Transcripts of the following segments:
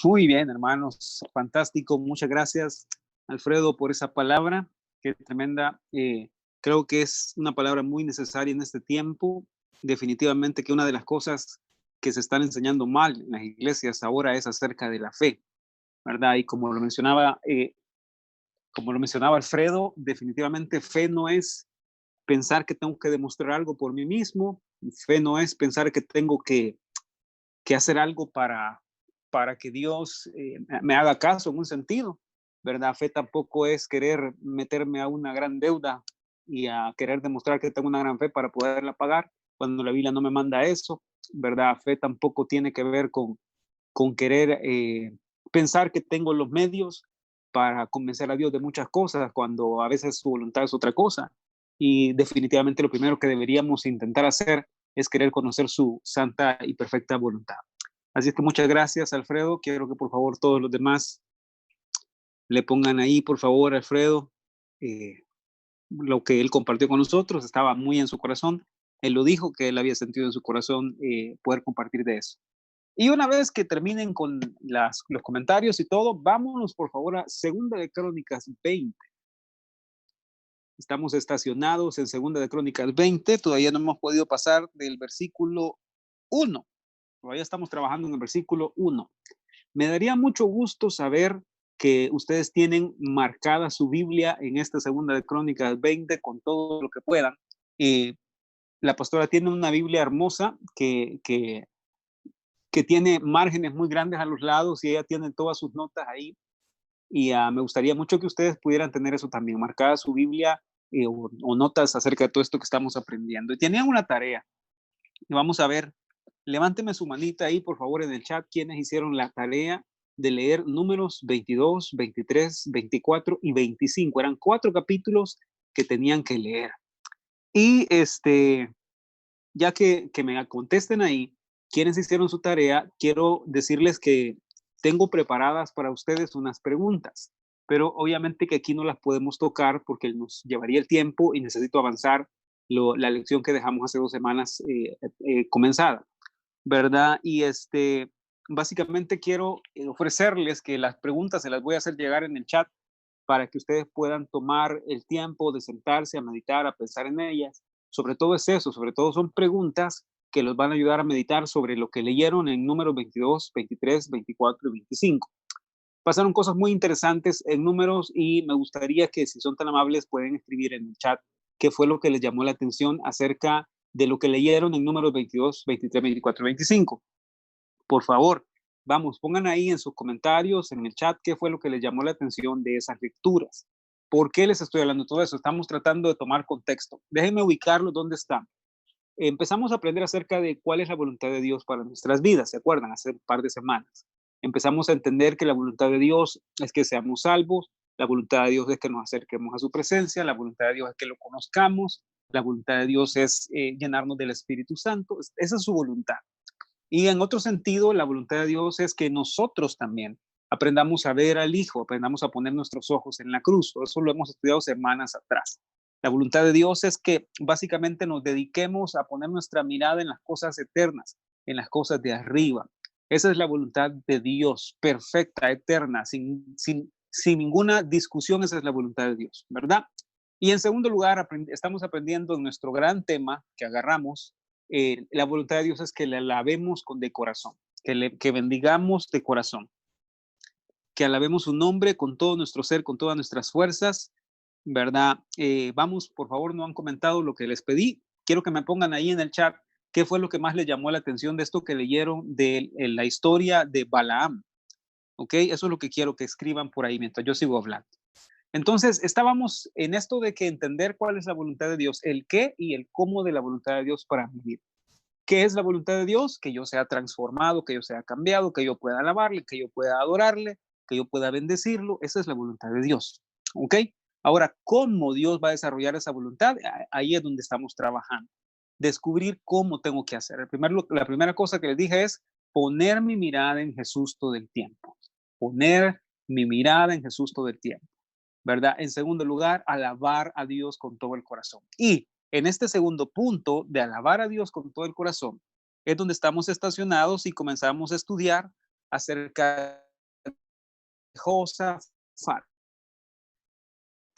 Muy bien, hermanos, fantástico. Muchas gracias, Alfredo, por esa palabra. Qué tremenda. Creo que es una palabra muy necesaria en este tiempo. Definitivamente que una de las cosas que se están enseñando mal en las iglesias ahora es acerca de la fe, ¿verdad? Y como lo mencionaba Alfredo, definitivamente fe no es pensar que tengo que demostrar algo por mí mismo. Fe no es pensar que tengo que hacer algo para que Dios me haga caso en un sentido, ¿verdad? Fe tampoco es querer meterme a una gran deuda y a querer demostrar que tengo una gran fe para poderla pagar, cuando la Biblia no me manda eso, ¿verdad? Fe tampoco tiene que ver con querer pensar que tengo los medios para convencer a Dios de muchas cosas, cuando a veces su voluntad es otra cosa. Y definitivamente lo primero que deberíamos intentar hacer es querer conocer su santa y perfecta voluntad. Así es que muchas gracias, Alfredo. Quiero que por favor todos los demás le pongan ahí, por favor, Alfredo, eh, lo que él compartió con nosotros. Estaba muy en su corazón. Él lo dijo, que él había sentido en su corazón poder compartir de eso. Y una vez que terminen con los comentarios y todo, vámonos por favor a Segunda de Crónicas 20. Estamos estacionados en Segunda de Crónicas 20. Todavía no hemos podido pasar del versículo 1. Todavía estamos trabajando en el versículo 1. Me daría mucho gusto saber que ustedes tienen marcada su Biblia en esta Segunda de Crónicas 20 con todo lo que puedan. La pastora tiene una Biblia hermosa que tiene márgenes muy grandes a los lados y ella tiene todas sus notas ahí. Y me gustaría mucho que ustedes pudieran tener eso también, marcada su Biblia o notas acerca de todo esto que estamos aprendiendo. Y tenían una tarea. Y vamos a ver, levánteme su manita ahí, por favor, en el chat, quienes hicieron la tarea de leer números 22, 23, 24 y 25. Eran 4 capítulos que tenían que leer. Y ya que me contesten ahí, quienes hicieron su tarea, quiero decirles que tengo preparadas para ustedes unas preguntas, pero obviamente que aquí no las podemos tocar porque nos llevaría el tiempo y necesito avanzar la lección que dejamos hace 2 semanas comenzada, ¿verdad? Y básicamente quiero ofrecerles que las preguntas se las voy a hacer llegar en el chat para que ustedes puedan tomar el tiempo de sentarse a meditar, a pensar en ellas. Sobre todo es eso, sobre todo son preguntas que los van a ayudar a meditar sobre lo que leyeron en números 22, 23, 24 y 25. Pasaron cosas muy interesantes en números y me gustaría que, si son tan amables, pueden escribir en el chat qué fue lo que les llamó la atención acerca de lo que leyeron en números 22, 23, 24 y 25. Por favor, vamos, pongan ahí en sus comentarios, en el chat, qué fue lo que les llamó la atención de esas lecturas. ¿Por qué les estoy hablando de todo eso? Estamos tratando de tomar contexto. Déjenme ubicarlos dónde están. Empezamos a aprender acerca de cuál es la voluntad de Dios para nuestras vidas, ¿se acuerdan? Hace un par de semanas. Empezamos a entender que la voluntad de Dios es que seamos salvos, la voluntad de Dios es que nos acerquemos a su presencia, la voluntad de Dios es que lo conozcamos, la voluntad de Dios es llenarnos del Espíritu Santo. Esa es su voluntad. Y en otro sentido, la voluntad de Dios es que nosotros también aprendamos a ver al Hijo, aprendamos a poner nuestros ojos en la cruz. Eso lo hemos estudiado semanas atrás. La voluntad de Dios es que básicamente nos dediquemos a poner nuestra mirada en las cosas eternas, en las cosas de arriba. Esa es la voluntad de Dios, perfecta, eterna, sin ninguna discusión. Esa es la voluntad de Dios, ¿verdad? Y en segundo lugar, estamos aprendiendo en nuestro gran tema que agarramos. La voluntad de Dios es que le alabemos de corazón, que bendigamos de corazón, que alabemos su nombre con todo nuestro ser, con todas nuestras fuerzas, ¿verdad? Vamos, por favor, no han comentado lo que les pedí. Quiero que me pongan ahí en el chat qué fue lo que más les llamó la atención de esto que leyeron de la historia de Balaam. ¿Ok? Eso es lo que quiero que escriban por ahí mientras yo sigo hablando. Entonces, estábamos en esto de que entender cuál es la voluntad de Dios, el qué y el cómo de la voluntad de Dios para mi vida. ¿Qué es la voluntad de Dios? Que yo sea transformado, que yo sea cambiado, que yo pueda alabarle, que yo pueda adorarle, que yo pueda bendecirlo. Esa es la voluntad de Dios. ¿Ok? Ahora, ¿cómo Dios va a desarrollar esa voluntad? Ahí es donde estamos trabajando. Descubrir cómo tengo que hacer. La primera cosa que les dije es poner mi mirada en Jesús todo el tiempo. Poner mi mirada en Jesús todo el tiempo, ¿verdad? En segundo lugar, alabar a Dios con todo el corazón. Y en este segundo punto de alabar a Dios con todo el corazón, es donde estamos estacionados y comenzamos a estudiar acerca Josafat,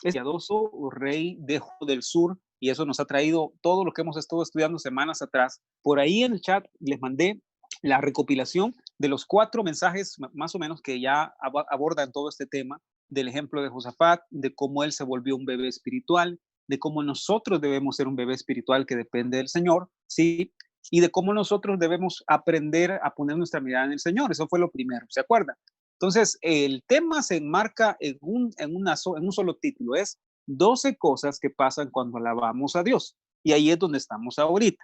es piadoso rey del sur, y eso nos ha traído todo lo que hemos estado estudiando semanas atrás. Por ahí en el chat les mandé la recopilación de los 4 mensajes más o menos que ya abordan todo este tema, del ejemplo de Josafat, de cómo él se volvió un bebé espiritual, de cómo nosotros debemos ser un bebé espiritual que depende del Señor, ¿sí? Y de cómo nosotros debemos aprender a poner nuestra mirada en el Señor. Eso fue lo primero, ¿se acuerdan? Entonces, el tema se enmarca en un solo título, es 12 cosas que pasan cuando alabamos a Dios. Y ahí es donde estamos ahorita,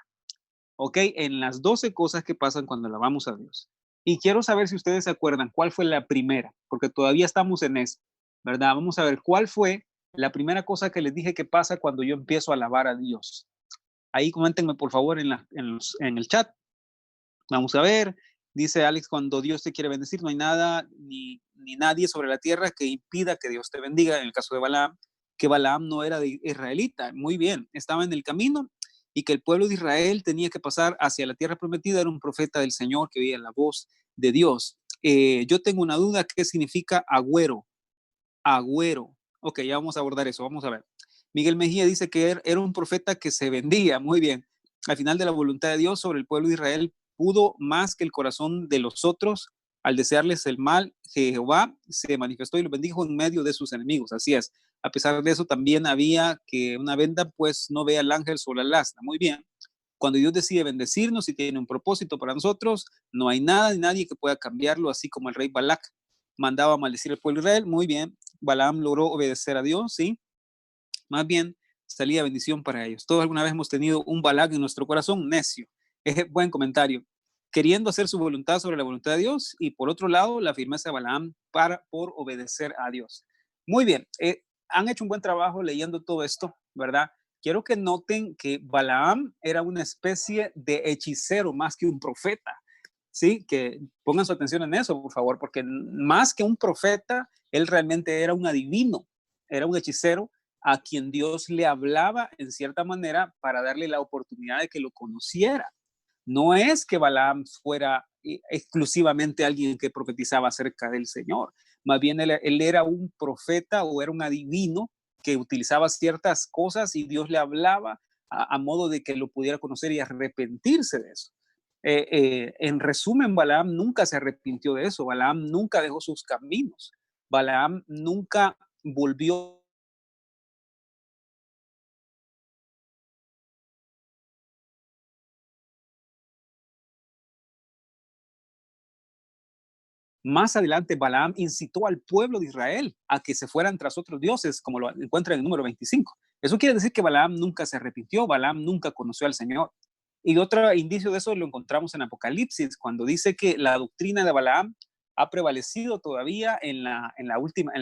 ¿ok? En las 12 cosas que pasan cuando alabamos a Dios. Y quiero saber si ustedes se acuerdan cuál fue la primera, porque todavía estamos en eso, ¿verdad? Vamos a ver cuál fue la primera cosa que les dije que pasa cuando yo empiezo a alabar a Dios. Ahí coméntenme por favor en el chat. Vamos a ver, dice Alex, cuando Dios te quiere bendecir, no hay nada ni nadie sobre la tierra que impida que Dios te bendiga. En el caso de Balaam, que Balaam no era de israelita, muy bien, estaba en el camino y que el pueblo de Israel tenía que pasar hacia la tierra prometida, era un profeta del Señor que oía la voz de Dios. Yo tengo una duda, ¿qué significa agüero? Agüero. Ok, ya vamos a abordar eso, vamos a ver. Miguel Mejía dice que era un profeta que se vendía, muy bien. Al final de la voluntad de Dios sobre el pueblo de Israel pudo más que el corazón de los otros. Al desearles el mal, Jehová se manifestó y los bendijo en medio de sus enemigos. Así es. A pesar de eso, también había que una venda, pues no vea al ángel sobre la asta. Muy bien. Cuando Dios decide bendecirnos y tiene un propósito para nosotros, no hay nada ni nadie que pueda cambiarlo, así como el rey Balac mandaba a maldecir al pueblo de Israel. Muy bien. Balaam logró obedecer a Dios, ¿sí? Más bien, salía bendición para ellos. Todos alguna vez hemos tenido un Balac en nuestro corazón necio. Es buen comentario. Queriendo hacer su voluntad sobre la voluntad de Dios, y por otro lado, la firmeza de Balaam por obedecer a Dios. Muy bien, han hecho un buen trabajo leyendo todo esto, ¿verdad? Quiero que noten que Balaam era una especie de hechicero más que un profeta. Sí, que pongan su atención en eso, por favor, porque más que un profeta, él realmente era un adivino, era un hechicero a quien Dios le hablaba en cierta manera para darle la oportunidad de que lo conociera. No es que Balaam fuera exclusivamente alguien que profetizaba acerca del Señor, más bien él era un profeta o era un adivino que utilizaba ciertas cosas y Dios le hablaba a modo de que lo pudiera conocer y arrepentirse de eso. En resumen, Balaam nunca se arrepintió de eso, Balaam nunca dejó sus caminos, Balaam nunca volvió. Más adelante, Balaam incitó al pueblo de Israel a que se fueran tras otros dioses, como lo encuentra en el número 25. Eso quiere decir que Balaam nunca se arrepintió, Balaam nunca conoció al Señor. Y otro indicio de eso lo encontramos en Apocalipsis, cuando dice que la doctrina de Balaam ha prevalecido todavía en la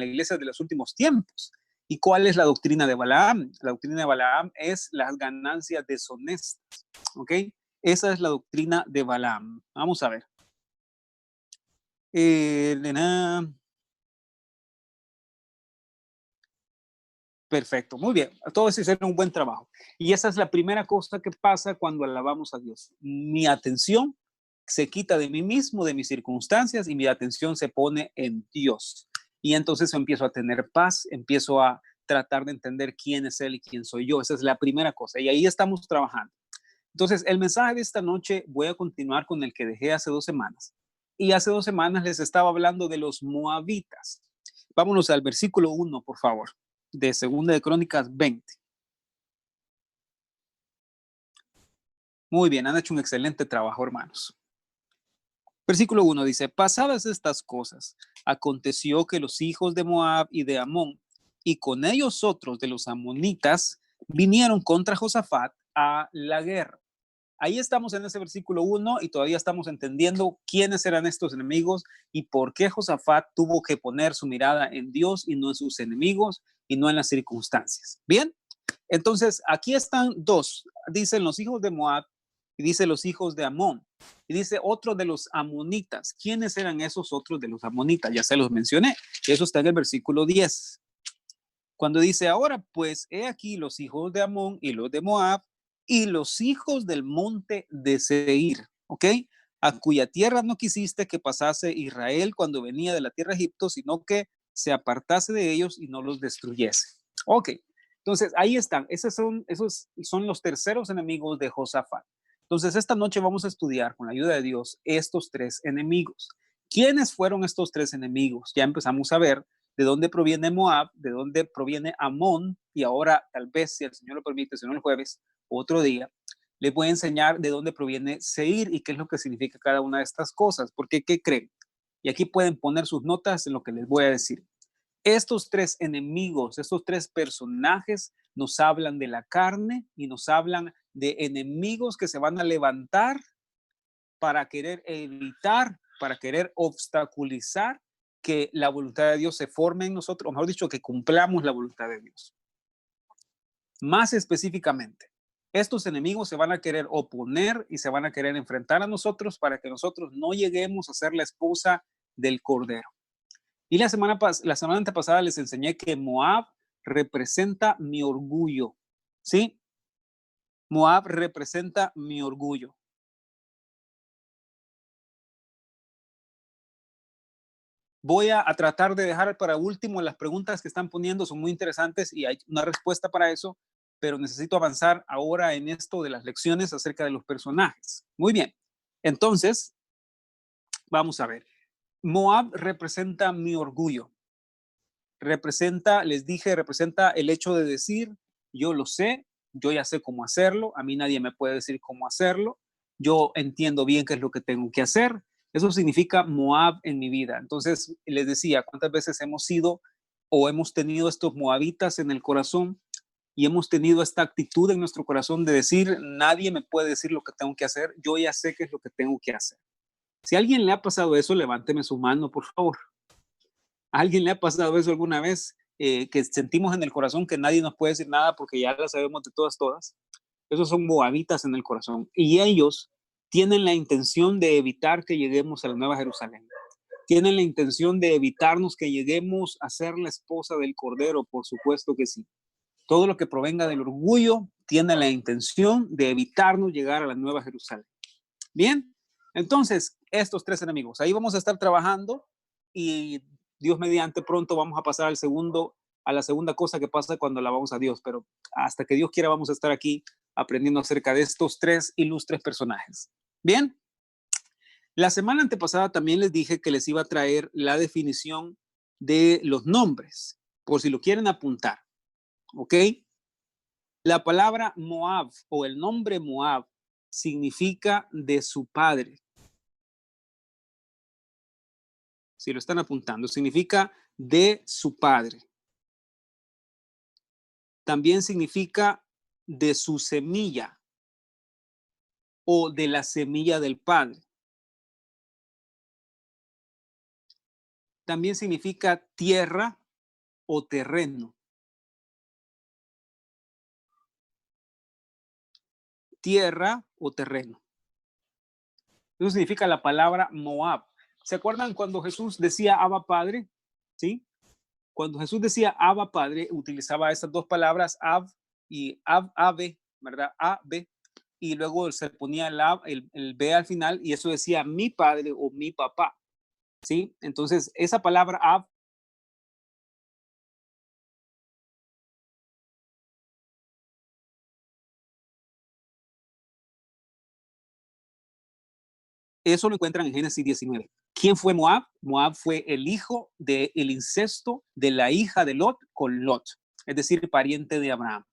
iglesia de los últimos tiempos. ¿Y cuál es la doctrina de Balaam? La doctrina de Balaam es las ganancias deshonestas, ¿ok? Esa es la doctrina de Balaam. Vamos a ver. Perfecto, muy bien. Todos hicieron un buen trabajo. Y esa es la primera cosa que pasa cuando alabamos a Dios. Mi atención se quita de mí mismo, de mis circunstancias, y mi atención se pone en Dios. Y entonces empiezo a tener paz, empiezo a tratar de entender quién es Él y quién soy yo. Esa es la primera cosa. Y ahí estamos trabajando. Entonces, el mensaje de esta noche voy a continuar con el que dejé hace 2 semanas. Y hace 2 semanas les estaba hablando de los moabitas. Vámonos al versículo 1, por favor, de Segunda de Crónicas 20. Muy bien, han hecho un excelente trabajo, hermanos. Versículo 1 dice, pasadas estas cosas, aconteció que los hijos de Moab y de Amón, y con ellos otros de los amonitas, vinieron contra Josafat a la guerra. Ahí estamos en ese versículo 1 y todavía estamos entendiendo quiénes eran estos enemigos y por qué Josafat tuvo que poner su mirada en Dios y no en sus enemigos y no en las circunstancias. Bien, entonces aquí están dos, dicen los hijos de Moab y dice los hijos de Amón y dice otro de los amonitas. ¿Quiénes eran esos otros de los amonitas? Ya se los mencioné, eso está en el versículo 10. Cuando dice ahora, pues he aquí los hijos de Amón y los de Moab y los hijos del monte de Seir, ¿ok? a cuya tierra no quisiste que pasase Israel cuando venía de la tierra de Egipto, sino que se apartase de ellos y no los destruyese. Ok, entonces ahí están, esos son los terceros enemigos de Josafat. Entonces esta noche vamos a estudiar con la ayuda de Dios estos tres enemigos. ¿Quiénes fueron estos tres enemigos? Ya empezamos a ver de dónde proviene Moab, de dónde proviene Amón, y ahora tal vez, si el Señor lo permite, si no el jueves, otro día, les voy a enseñar de dónde proviene Seir y qué es lo que significa cada una de estas cosas. Porque, ¿qué creen? Y aquí pueden poner sus notas en lo que les voy a decir. Estos tres enemigos, estos tres personajes nos hablan de la carne y nos hablan de enemigos que se van a levantar para querer evitar, para querer obstaculizar que la voluntad de Dios se forme en nosotros, o mejor dicho, que cumplamos la voluntad de Dios. Más específicamente, estos enemigos se van a querer oponer y se van a querer enfrentar a nosotros para que nosotros no lleguemos a ser la esposa del Cordero. Y la semana antepasada les enseñé que Moab representa mi orgullo, ¿sí? Moab representa mi orgullo. Voy a tratar de dejar para último las preguntas que están poniendo, son muy interesantes y hay una respuesta para eso, pero necesito avanzar ahora en esto de las lecciones acerca de los personajes. Muy bien, entonces, vamos a ver. Moab representa mi orgullo. Representa, les dije, representa el hecho de decir, yo lo sé, yo ya sé cómo hacerlo, a mí nadie me puede decir cómo hacerlo, yo entiendo bien qué es lo que tengo que hacer. Eso significa Moab en mi vida. Entonces, les decía, ¿cuántas veces hemos sido o hemos tenido estos moabitas en el corazón y hemos tenido esta actitud en nuestro corazón de decir, nadie me puede decir lo que tengo que hacer, yo ya sé qué es lo que tengo que hacer? Si a alguien le ha pasado eso, levánteme su mano, por favor. ¿A alguien le ha pasado eso alguna vez? Que sentimos en el corazón que nadie nos puede decir nada porque ya la sabemos de todas. Esos son moabitas en el corazón. Y ellos tienen la intención de evitar que lleguemos a la Nueva Jerusalén. Tienen la intención de evitarnos que lleguemos a ser la esposa del Cordero, por supuesto que sí. Todo lo que provenga del orgullo tiene la intención de evitarnos llegar a la Nueva Jerusalén. Bien, entonces, estos tres enemigos, ahí vamos a estar trabajando y Dios mediante pronto vamos a pasar a la segunda cosa que pasa cuando alabamos a Dios, pero hasta que Dios quiera vamos a estar aquí aprendiendo acerca de estos tres ilustres personajes. Bien, la semana antepasada también les dije que les iba a traer la definición de los nombres, por si lo quieren apuntar, ¿ok? La palabra Moab o el nombre Moab significa de su padre. Si lo están apuntando, significa de su padre. También significa de su semilla o de la semilla del padre. También significa tierra o terreno. Tierra o terreno. Eso significa la palabra Moab. ¿Se acuerdan cuando Jesús decía Abba Padre? ¿Sí? Cuando Jesús decía Abba Padre, utilizaba estas dos palabras, Ab y Ave, ¿verdad? Ave, y luego se ponía el B al final, y eso decía mi padre o mi papá, ¿sí? Entonces, esa palabra Ab, eso lo encuentran en Génesis 19. ¿Quién fue Moab? Moab fue el hijo del incesto de la hija de Lot con Lot, es decir, pariente de Abraham.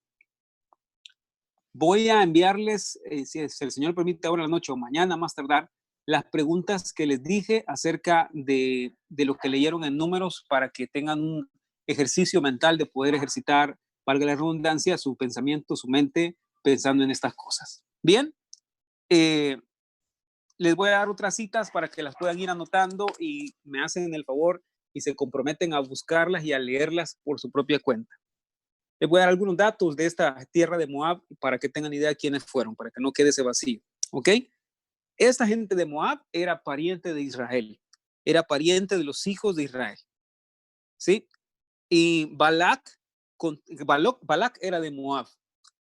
Voy a enviarles, si el Señor permite, ahora en la noche o mañana más tardar, las preguntas que les dije acerca de lo que leyeron en Números para que tengan un ejercicio mental de poder ejercitar, valga la redundancia, su pensamiento, su mente, pensando en estas cosas. Bien, les voy a dar otras citas para que las puedan ir anotando y me hacen el favor y se comprometen a buscarlas y a leerlas por su propia cuenta. Les voy a dar algunos datos de esta tierra de Moab para que tengan idea de quiénes fueron, para que no quede ese vacío. ¿Ok? Esta gente de Moab era pariente de Israel, era pariente de los hijos de Israel. ¿Sí? Y Balak era de Moab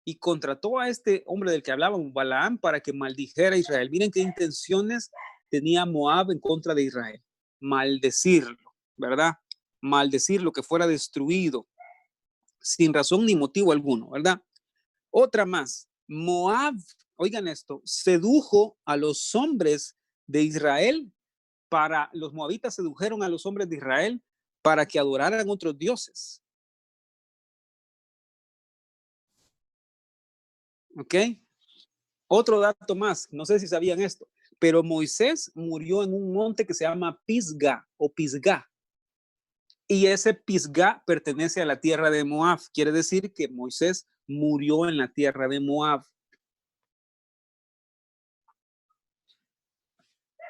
y contrató a este hombre del que hablábamos, Balaam, para que maldijera a Israel. Miren qué intenciones tenía Moab en contra de Israel. Maldecirlo, ¿verdad? Maldecirlo, que fuera destruido, sin razón ni motivo alguno, ¿verdad? Otra más. Moab, oigan esto, sedujo a los hombres de Israel los moabitas sedujeron a los hombres de Israel para que adoraran otros dioses. ¿Ok? Otro dato más, no sé si sabían esto, pero Moisés murió en un monte que se llama Pisga o Pisgá. Y ese Pisgá pertenece a la tierra de Moab. Quiere decir que Moisés murió en la tierra de Moab.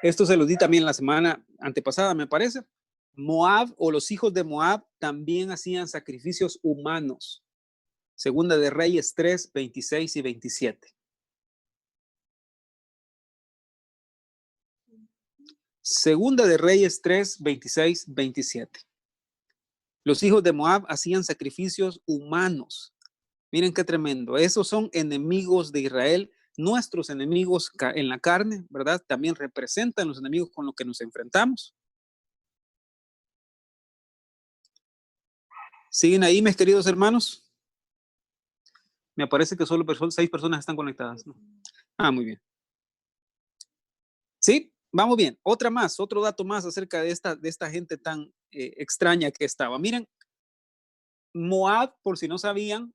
Esto se lo di también la semana antepasada, me parece. Moab o los hijos de Moab también hacían sacrificios humanos. Segunda de Reyes 3, 26 y 27. Segunda de Reyes 3, 26, 27. Los hijos de Moab hacían sacrificios humanos. Miren qué tremendo. Esos son enemigos de Israel, nuestros enemigos en la carne, ¿verdad? También representan los enemigos con los que nos enfrentamos. ¿Siguen ahí, mis queridos hermanos? Me parece que solo 6 personas están conectadas, ¿no? Ah, muy bien. Sí, vamos bien. Otra más, otro dato más acerca de esta gente tan extraña que estaba. Miren, Moab, por si no sabían,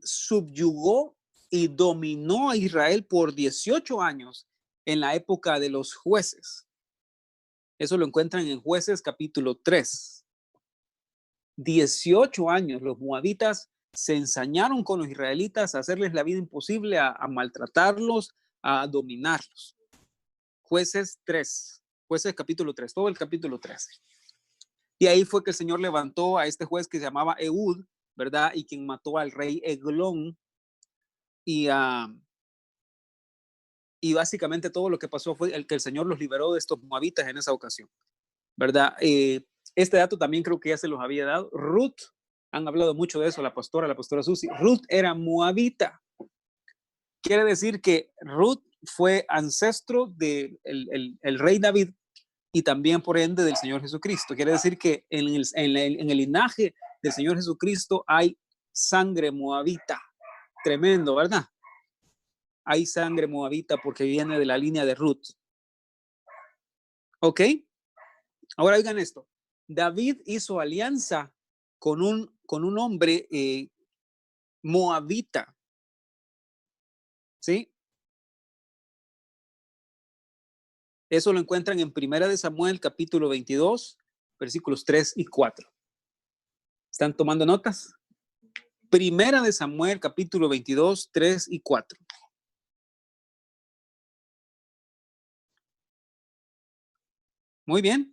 subyugó y dominó a Israel por 18 años en la época de los jueces. Eso lo encuentran en Jueces capítulo 3. 18 años los moabitas se ensañaron con los israelitas a hacerles la vida imposible, a maltratarlos, a dominarlos. Jueces 3, Jueces capítulo 3, todo el capítulo 3. Y ahí fue que el Señor levantó a este juez que se llamaba Ehud, ¿verdad? Y quien mató al rey Eglón. Y básicamente todo lo que pasó fue el que el Señor los liberó de estos moabitas en esa ocasión, ¿verdad? Este dato también creo que ya se los había dado. Ruth, han hablado mucho de eso, la pastora Susi. Ruth era moabita. Quiere decir que Ruth fue ancestro del el rey David y también por ende del Señor Jesucristo. Quiere decir que en el linaje del Señor Jesucristo hay sangre moabita. Tremendo, ¿verdad? Hay sangre moabita porque viene de la línea de Ruth. ¿Ok? Ahora oigan esto. David hizo alianza con un hombre moabita. ¿Sí? Eso lo encuentran en Primera de Samuel, capítulo 22, versículos 3 y 4. ¿Están tomando notas? Primera de Samuel, capítulo 22, 3 y 4. Muy bien.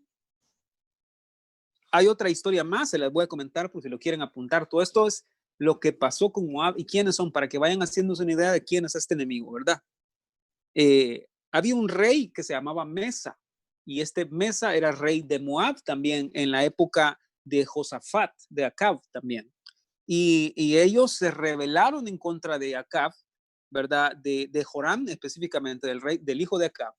Hay otra historia más, se las voy a comentar por si lo quieren apuntar. Todo esto es lo que pasó con Moab y quiénes son, para que vayan haciéndose una idea de quién es este enemigo, ¿verdad? Había un rey que se llamaba Mesa, y este Mesa era rey de Moab también en la época de Josafat, de Acab también. Y ellos se rebelaron en contra de Acab, ¿verdad? De Joram específicamente, del hijo de Acab.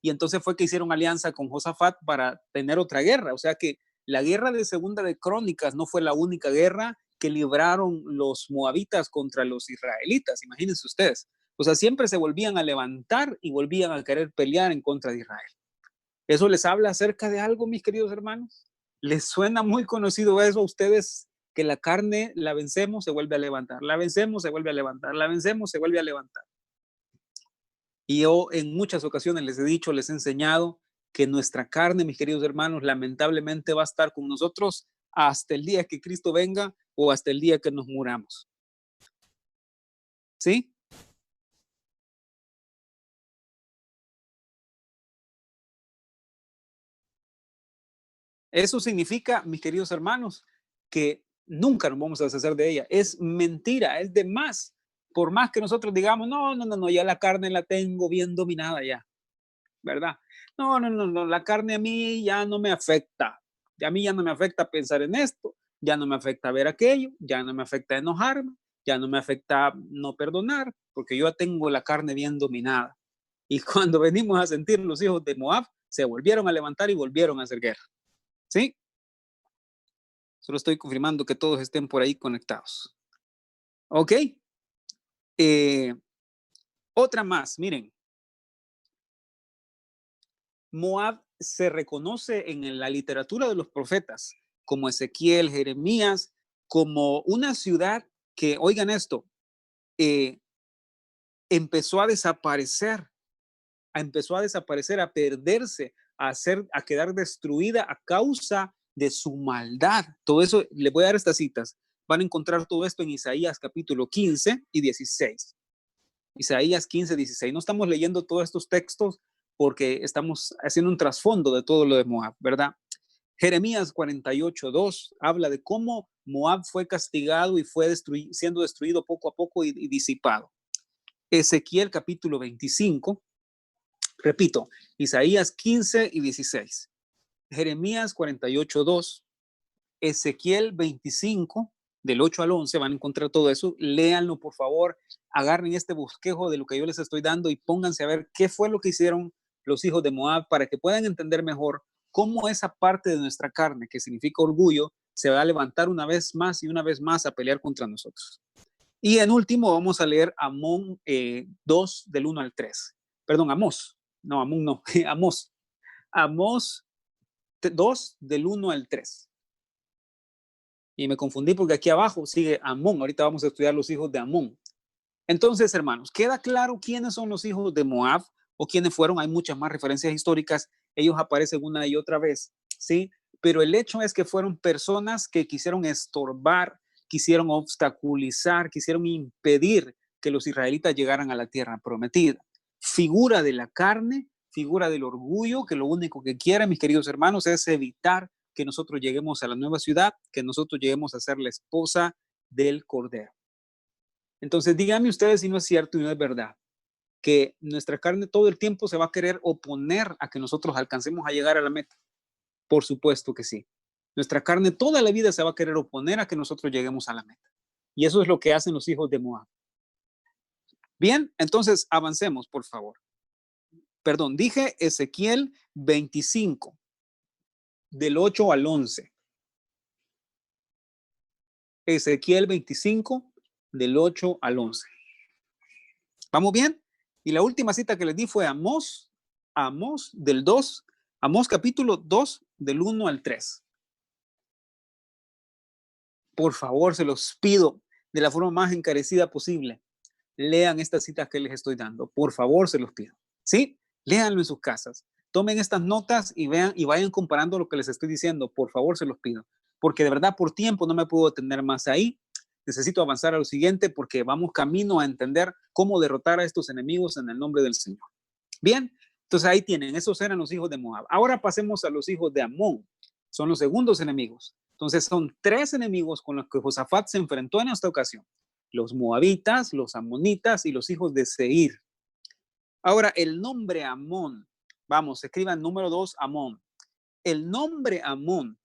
Y entonces fue que hicieron alianza con Josafat para tener otra guerra. O sea que la guerra de Segunda de Crónicas no fue la única guerra que libraron los moabitas contra los israelitas, imagínense ustedes. O sea, siempre se volvían a levantar y volvían a querer pelear en contra de Israel. ¿Eso les habla acerca de algo, mis queridos hermanos? ¿Les suena muy conocido eso a ustedes? Que la carne la vencemos, se vuelve a levantar, la vencemos, se vuelve a levantar, la vencemos, se vuelve a levantar. Y yo en muchas ocasiones les he dicho, les he enseñado que nuestra carne, mis queridos hermanos, lamentablemente va a estar con nosotros hasta el día que Cristo venga o hasta el día que nos muramos. ¿Sí? Eso significa, mis queridos hermanos, que nunca nos vamos a deshacer de ella. Es mentira, es de más. Por más que nosotros digamos, no, ya la carne la tengo bien dominada ya, ¿verdad? No, la carne a mí ya no me afecta. A mí ya no me afecta pensar en esto, ya no me afecta ver aquello, ya no me afecta enojarme, ya no me afecta no perdonar, porque yo ya tengo la carne bien dominada. Y cuando venimos a sentir, los hijos de Moab se volvieron a levantar y volvieron a hacer guerra. ¿Sí? Solo estoy confirmando que todos estén por ahí conectados. ¿Ok? Otra más, miren. Moab se reconoce en la literatura de los profetas, como Ezequiel, Jeremías, como una ciudad que, oigan esto, empezó a desaparecer, a perderse, a quedar destruida a causa de su maldad. Todo eso, les voy a dar estas citas. Van a encontrar todo esto en Isaías capítulo 15 y 16. Isaías 15, 16. No estamos leyendo todos estos textos porque estamos haciendo un trasfondo de todo lo de Moab, ¿verdad? Jeremías 48, 2 habla de cómo Moab fue castigado y fue siendo destruido poco a poco y disipado. Ezequiel capítulo 25, repito, Isaías 15 y 16. Jeremías 48, 2, Ezequiel 25, del 8 al 11, van a encontrar todo eso. Léanlo, por favor. Agarren este bosquejo de lo que yo les estoy dando y pónganse a ver qué fue lo que hicieron los hijos de Moab para que puedan entender mejor cómo esa parte de nuestra carne, que significa orgullo, se va a levantar una vez más y una vez más a pelear contra nosotros. Y en último vamos a leer Amón 2 del 1 al 3. Perdón, Amós. No, Amón no. Amós. Amós 2 del 1 al 3. Y me confundí porque aquí abajo sigue Amón. Ahorita vamos a estudiar los hijos de Amón. Entonces, hermanos, ¿queda claro quiénes son los hijos de Moab o quiénes fueron? Hay muchas más referencias históricas. Ellos aparecen una y otra vez, ¿sí? Pero el hecho es que fueron personas que quisieron estorbar, quisieron obstaculizar, quisieron impedir que los israelitas llegaran a la tierra prometida. Figura de la carne, figura del orgullo, que lo único que quieren, mis queridos hermanos, es evitar que nosotros lleguemos a la nueva ciudad, que nosotros lleguemos a ser la esposa del Cordero. Entonces, díganme ustedes si no es cierto y no es verdad que nuestra carne todo el tiempo se va a querer oponer a que nosotros alcancemos a llegar a la meta. Por supuesto que sí. Nuestra carne toda la vida se va a querer oponer a que nosotros lleguemos a la meta. Y eso es lo que hacen los hijos de Moab. Bien, entonces avancemos, por favor. Perdón, dije Ezequiel 25, del 8 al 11. Ezequiel 25, del 8 al 11. ¿Vamos bien? Y la última cita que les di fue Amós del 2, Amós capítulo 2, del 1 al 3. Por favor, se los pido de la forma más encarecida posible. Lean estas citas que les estoy dando. Por favor, se los pido. ¿Sí? Léanlo en sus casas. Tomen estas notas y vean y vayan comparando lo que les estoy diciendo. Por favor, se los pido. Porque de verdad, por tiempo no me puedo detener más ahí. Necesito avanzar a lo siguiente porque vamos camino a entender cómo derrotar a estos enemigos en el nombre del Señor. Bien, entonces ahí tienen, esos eran los hijos de Moab. Ahora pasemos a los hijos de Amón. Son los segundos enemigos. Entonces son 3 enemigos con los que Josafat se enfrentó en esta ocasión. Los moabitas, los amonitas y los hijos de Seir. Ahora, el nombre Amón, vamos, escriban número 2, Amón. El nombre Amón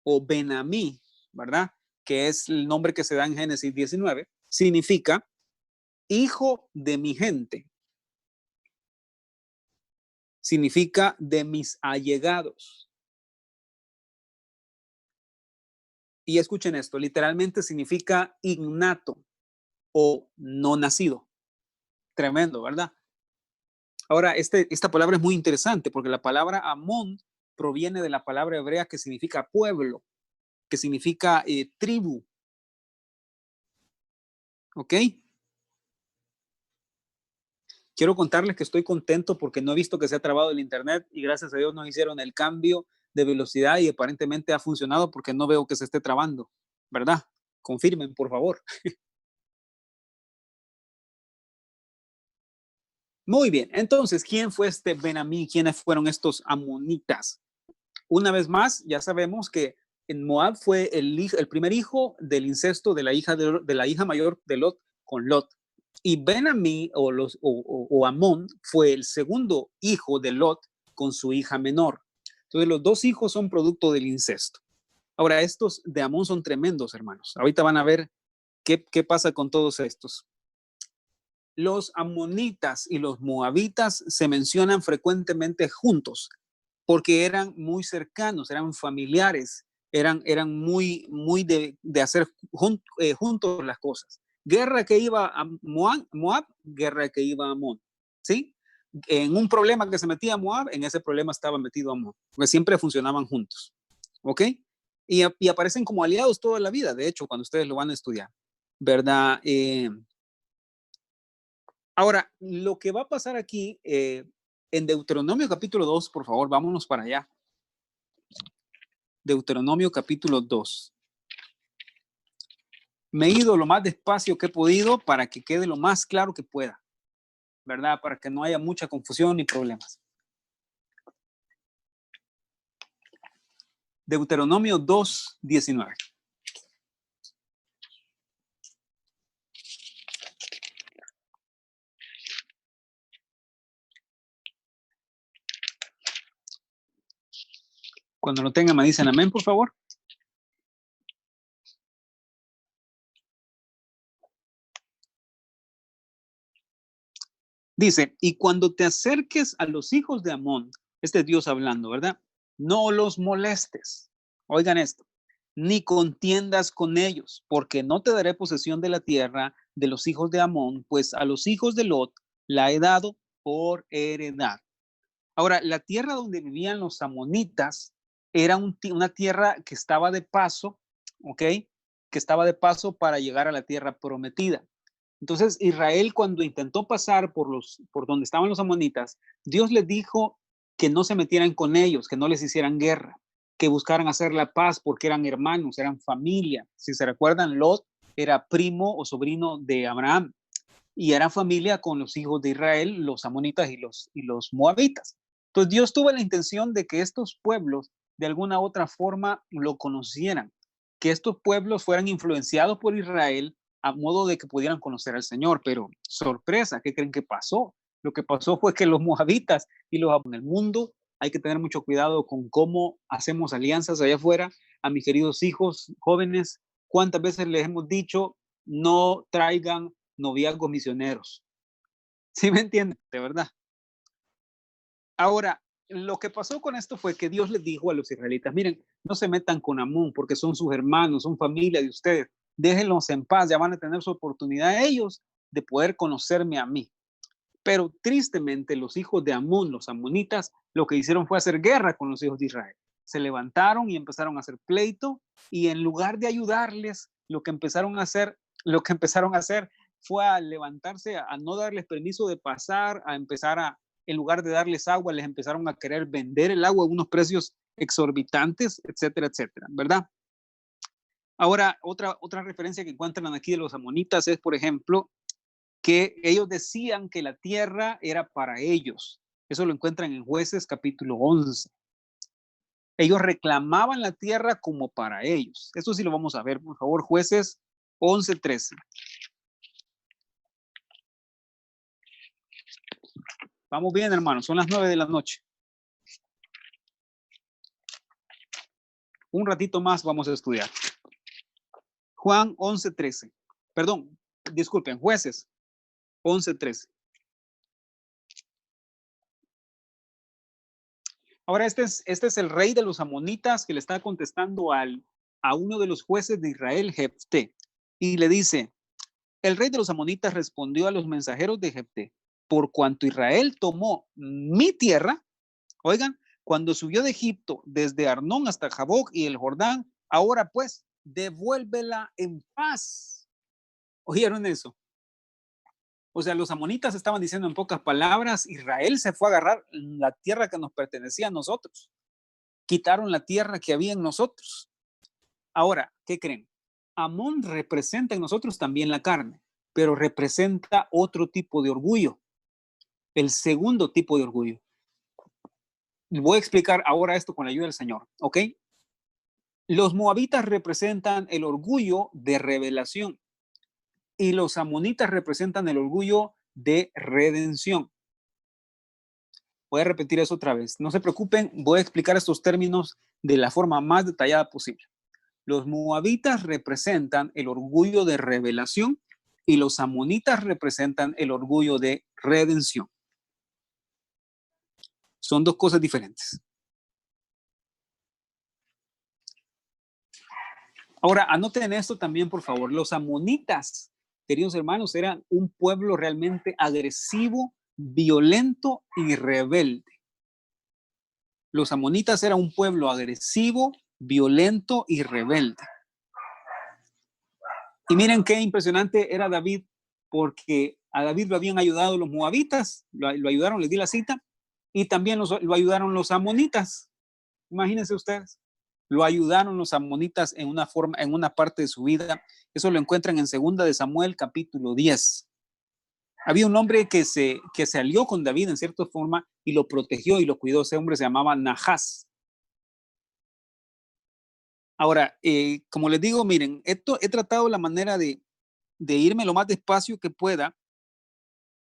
o Benamí, ¿verdad? Que es el nombre que se da en Génesis 19, significa hijo de mi gente. Significa de mis allegados. Y escuchen esto, literalmente significa innato o no nacido. Tremendo, ¿verdad? Ahora, esta palabra es muy interesante porque la palabra Amón proviene de la palabra hebrea que significa pueblo, que significa tribu. ¿Ok? Quiero contarles que estoy contento porque no he visto que se ha trabado el internet y gracias a Dios nos hicieron el cambio de velocidad y aparentemente ha funcionado porque no veo que se esté trabando, ¿verdad? Confirmen, por favor. Muy bien, entonces, ¿quién fue este Benamí? ¿Quiénes fueron estos amonitas? Una vez más, ya sabemos que en Moab fue el primer hijo del incesto de la hija mayor de Lot con Lot. Y Benamí o Amón fue el segundo hijo de Lot con su hija menor. Entonces los 2 hijos son producto del incesto. Ahora, estos de Amón son tremendos, hermanos. Ahorita van a ver ¿Qué pasa con todos estos? Los amonitas y los moabitas se mencionan frecuentemente juntos porque eran muy cercanos, eran familiares, eran muy de hacer juntos las cosas. Guerra que iba a Moab, guerra que iba a Amón, ¿sí? En un problema que se metía Moab, en ese problema estaba metido Amón, porque siempre funcionaban juntos, ¿ok? Y aparecen como aliados toda la vida, de hecho, cuando ustedes lo van a estudiar, ¿verdad? Ahora, lo que va a pasar aquí en Deuteronomio capítulo 2, por favor, vámonos para allá. Deuteronomio capítulo 2. Me he ido lo más despacio que he podido para que quede lo más claro que pueda, ¿verdad? Para que no haya mucha confusión ni problemas. Deuteronomio 2, 19. Cuando lo tengan me dicen amén, por favor. Dice, y cuando te acerques a los hijos de Amón, este es Dios hablando, ¿verdad? No los molestes. Oigan esto, ni contiendas con ellos, porque no te daré posesión de la tierra de los hijos de Amón, pues a los hijos de Lot la he dado por heredad. Ahora, la tierra donde vivían los amonitas era una tierra que estaba de paso, ¿ok? Que estaba de paso para llegar a la tierra prometida. Entonces, Israel, cuando intentó pasar por donde estaban los amonitas, Dios les dijo que no se metieran con ellos, que no les hicieran guerra, que buscaran hacer la paz porque eran hermanos, eran familia. Si se recuerdan, Lot era primo o sobrino de Abraham y era familia con los hijos de Israel, los amonitas y los moabitas. Entonces Dios tuvo la intención de que estos pueblos de alguna otra forma lo conocieran, que estos pueblos fueran influenciados por Israel a modo de que pudieran conocer al Señor. Pero sorpresa, ¿qué creen que pasó? Lo que pasó fue que los moabitas y los en el mundo, hay que tener mucho cuidado con cómo hacemos alianzas allá afuera. A mis queridos hijos jóvenes, ¿cuántas veces les hemos dicho no traigan noviazgos misioneros? ¿Sí me entienden? De verdad. Ahora, lo que pasó con esto fue que Dios les dijo a los israelitas, miren, no se metan con Amón porque son sus hermanos, son familia de ustedes, déjenlos en paz, ya van a tener su oportunidad ellos de poder conocerme a mí. Pero tristemente los hijos de Amón, los amonitas, lo que hicieron fue hacer guerra con los hijos de Israel. Se levantaron y empezaron a hacer pleito y en lugar de ayudarles, lo que empezaron a hacer fue a levantarse, a no darles permiso de pasar, a empezar a, en lugar de darles agua, les empezaron a querer vender el agua a unos precios exorbitantes, etcétera, etcétera, ¿verdad? Ahora, otra referencia que encuentran aquí de los amonitas es, por ejemplo, que ellos decían que la tierra era para ellos. Eso lo encuentran en Jueces capítulo 11. Ellos reclamaban la tierra como para ellos. Esto sí lo vamos a ver, por favor, Jueces 11:13. Vamos bien, hermanos, son las 9 de la noche. Un ratito más vamos a estudiar. Juan 11:13. Perdón, disculpen, Jueces 11:13. Ahora este es el rey de los amonitas que le está contestando a uno de los jueces de Israel, Jefté, y le dice, el rey de los amonitas respondió a los mensajeros de Jefté, por cuanto Israel tomó mi tierra, oigan, cuando subió de Egipto desde Arnón hasta Jaboc y el Jordán, ahora pues, devuélvela en paz. ¿Oyeron eso? O sea, los amonitas estaban diciendo en pocas palabras, Israel se fue a agarrar la tierra que nos pertenecía a nosotros. Quitaron la tierra que había en nosotros. Ahora, ¿qué creen? Amón representa en nosotros también la carne, pero representa otro tipo de orgullo, el segundo tipo de orgullo. Voy a explicar ahora esto con la ayuda del Señor, ¿ok? Los moabitas representan el orgullo de revelación y los amonitas representan el orgullo de redención. Voy a repetir eso otra vez. No se preocupen, voy a explicar estos términos de la forma más detallada posible. Los moabitas representan el orgullo de revelación y los amonitas representan el orgullo de redención. Son dos cosas diferentes. Ahora, anoten esto también, por favor. Los amonitas, queridos hermanos, eran un pueblo realmente agresivo, violento y rebelde. Los amonitas eran un pueblo agresivo, violento y rebelde. Y miren qué impresionante era David, porque a David lo habían ayudado los moabitas, lo ayudaron, les di la cita, y también lo ayudaron los amonitas. Imagínense ustedes, lo ayudaron los amonitas en una parte de su vida. Eso lo encuentran en 2 de Samuel, capítulo 10. Había un hombre que se alió con David en cierta forma y lo protegió y lo cuidó. Ese hombre se llamaba Nahas. Ahora, como les digo, miren, he tratado la manera de irme lo más despacio que pueda,